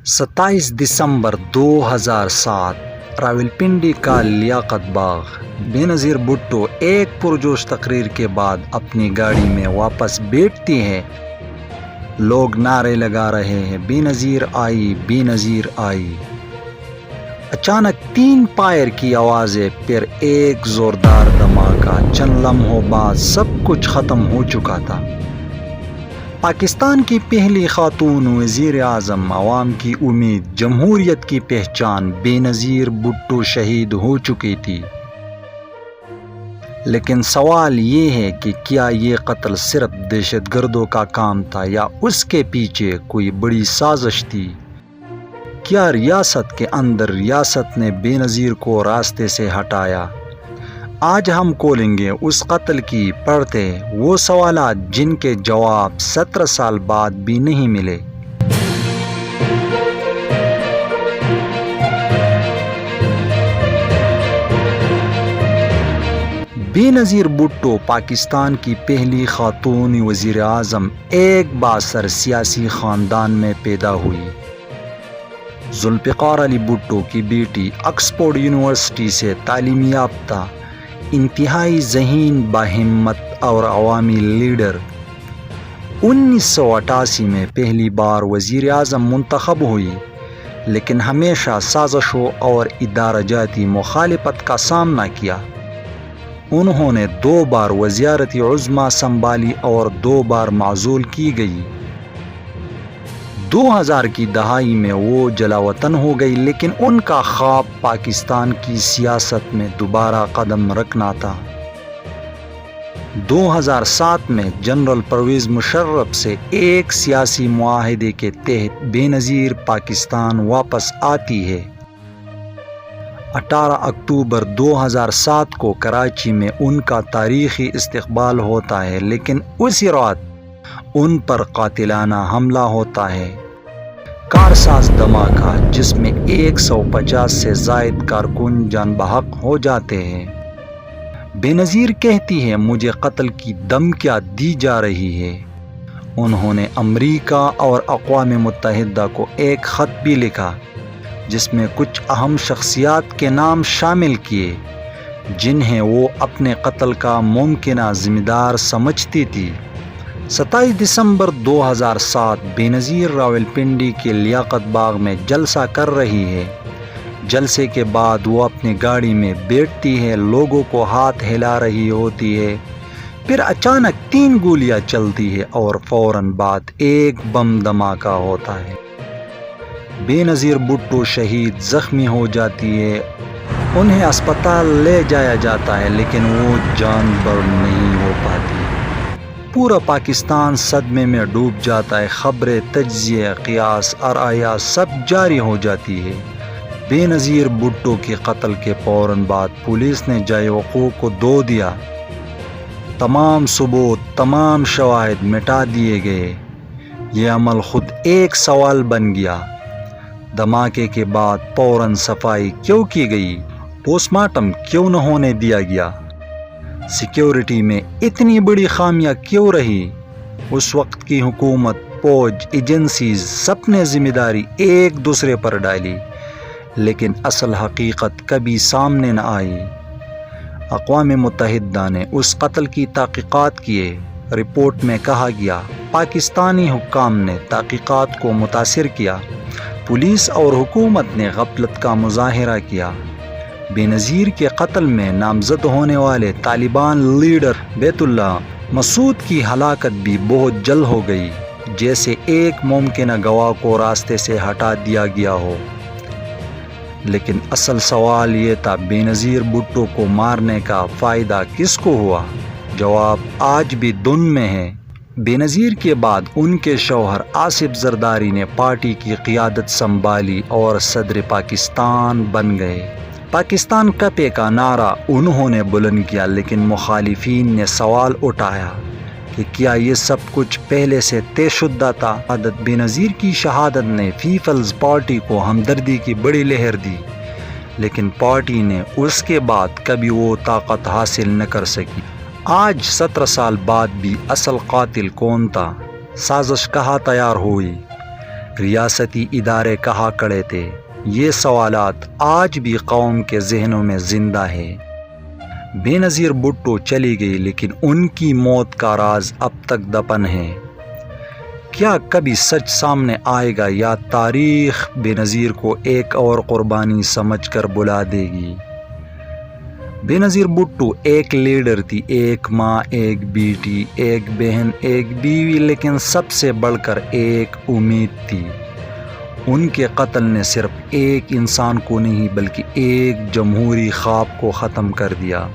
27 دسمبر 2007 راولپنڈی کا لیاقت باغ۔ بے نظیر بھٹو ایک پرجوش تقریر کے بعد اپنی گاڑی میں واپس بیٹھتی ہے۔ لوگ نعرے لگا رہے ہیں، بے نظیر آئی، بے نظیر آئی۔ اچانک 3 فائر کی آوازیں، پھر ایک زوردار دھماکہ۔ چند لمحوں بعد سب کچھ ختم ہو چکا تھا۔ پاکستان کی پہلی خاتون وزیر اعظم، عوام کی امید، جمہوریت کی پہچان بے نظیر بھٹو شہید ہو چکی تھی۔ لیکن سوال یہ ہے کہ کیا یہ قتل صرف دہشت گردوں کا کام تھا یا اس کے پیچھے کوئی بڑی سازش تھی؟ کیا ریاست کے اندر ریاست نے بے نظیر کو راستے سے ہٹایا؟ آج ہم کھولیں گے اس قتل کی پرتیں، وہ سوالات جن کے جواب 17 سال بعد بھی نہیں ملے۔ بے نظیر بھٹو پاکستان کی پہلی خاتون وزیر اعظم، ایک بااثر سیاسی خاندان میں پیدا ہوئی۔ ذوالفقار علی بھٹو کی بیٹی، آکسفورڈ یونیورسٹی سے تعلیم یافتہ، انتہائی ذہین، باہمت اور عوامی لیڈر، 1988 میں پہلی بار وزیر اعظم منتخب ہوئی، لیکن ہمیشہ سازشوں اور ادارہ جاتی مخالفت کا سامنا کیا۔ انہوں نے 2 بار وزارت عظمیٰ سنبھالی اور 2 بار معزول کی گئی۔ 2000 کی دہائی میں وہ جلاوطن ہو گئی، لیکن ان کا خواب پاکستان کی سیاست میں دوبارہ قدم رکھنا تھا۔ 2007 میں جنرل پرویز مشرف سے ایک سیاسی معاہدے کے تحت بے نظیر پاکستان واپس آتی ہے۔ 18 اکتوبر 2007 کو کراچی میں ان کا تاریخی استقبال ہوتا ہے، لیکن اسی رات ان پر قاتلانہ حملہ ہوتا ہے۔ کارساز دھماکہ جس میں 150 سے زائد کارکن جان بحق ہو جاتے ہیں۔ بے نظیر کہتی ہے، مجھے قتل کی دھمکیاں دی جا رہی ہے۔ انہوں نے امریکہ اور اقوام متحدہ کو ایک خط بھی لکھا، جس میں کچھ اہم شخصیات کے نام شامل کیے جنہیں وہ اپنے قتل کا ممکنہ ذمہ دار سمجھتی تھی۔ 27 دسمبر 2007 بے نظیر راولپنڈی کے لیاقت باغ میں جلسہ کر رہی ہے۔ جلسے کے بعد وہ اپنی گاڑی میں بیٹھتی ہے، لوگوں کو ہاتھ ہلا رہی ہوتی ہے۔ پھر اچانک 3 گولیاں چلتی ہے اور فوراً بعد ایک بم دھماکہ ہوتا ہے۔ بے نظیر بھٹو شہید زخمی ہو جاتی ہے۔ انہیں اسپتال لے جایا جاتا ہے، لیکن وہ جان بر نہیں ہو پاتی۔ پورا پاکستان صدمے میں ڈوب جاتا ہے۔ خبریں، تجزیے، قیاس، آرائیاں سب جاری ہو جاتی ہے۔ بے نظیر بھٹو کے قتل کے فوراً بعد پولیس نے جائے وقوع کو دھو دیا۔ تمام ثبوت، تمام شواہد مٹا دیے گئے۔ یہ عمل خود ایک سوال بن گیا۔ دھماکے کے بعد فوراً صفائی کیوں کی گئی؟ پوسٹ مارٹم کیوں نہ ہونے دیا گیا؟ سیکیورٹی میں اتنی بڑی خامیاں کیوں رہی؟ اس وقت کی حکومت، فوج، ایجنسیز سب نے ذمہ داری ایک دوسرے پر ڈالی، لیکن اصل حقیقت کبھی سامنے نہ آئی۔ اقوام متحدہ نے اس قتل کی تحقیقات کیے۔ رپورٹ میں کہا گیا، پاکستانی حکام نے تحقیقات کو متاثر کیا، پولیس اور حکومت نے غفلت کا مظاہرہ کیا۔ بے نظیر کے قتل میں نامزد ہونے والے طالبان لیڈر بیت اللہ مسعود کی ہلاکت بھی بہت جلد ہو گئی، جیسے ایک ممکنہ گواہ کو راستے سے ہٹا دیا گیا ہو۔ لیکن اصل سوال یہ تھا، بے نظیر بھٹو کو مارنے کا فائدہ کس کو ہوا؟ جواب آج بھی دھن میں ہے۔ بے نظیر کے بعد ان کے شوہر آصف زرداری نے پارٹی کی قیادت سنبھالی اور صدر پاکستان بن گئے۔ پاکستان کپے کا نعرہ انہوں نے بلند کیا، لیکن مخالفین نے سوال اٹھایا کہ کیا یہ سب کچھ پہلے سے طے شدہ تھا؟ بے نظیر کی شہادت نے پیپلز پارٹی کو ہمدردی کی بڑی لہر دی، لیکن پارٹی نے اس کے بعد کبھی وہ طاقت حاصل نہ کر سکی۔ آج 17 سال بعد بھی اصل قاتل کون تھا؟ سازش کہاں تیار ہوئی؟ ریاستی ادارے کہا کرتے تھے۔ یہ سوالات آج بھی قوم کے ذہنوں میں زندہ ہے۔ بے نظیر بھٹو چلی گئی لیکن ان کی موت کا راز اب تک دفن ہے۔ کیا کبھی سچ سامنے آئے گا یا تاریخ بے نظیر کو ایک اور قربانی سمجھ کر بلا دے گی؟ بے نظیر بھٹو ایک لیڈر تھی، ایک ماں، ایک بیٹی، ایک بہن، ایک بیوی، لیکن سب سے بڑھ کر ایک امید تھی۔ ان کے قتل نے صرف ایک انسان کو نہیں بلکہ ایک جمہوری خواب کو ختم کر دیا۔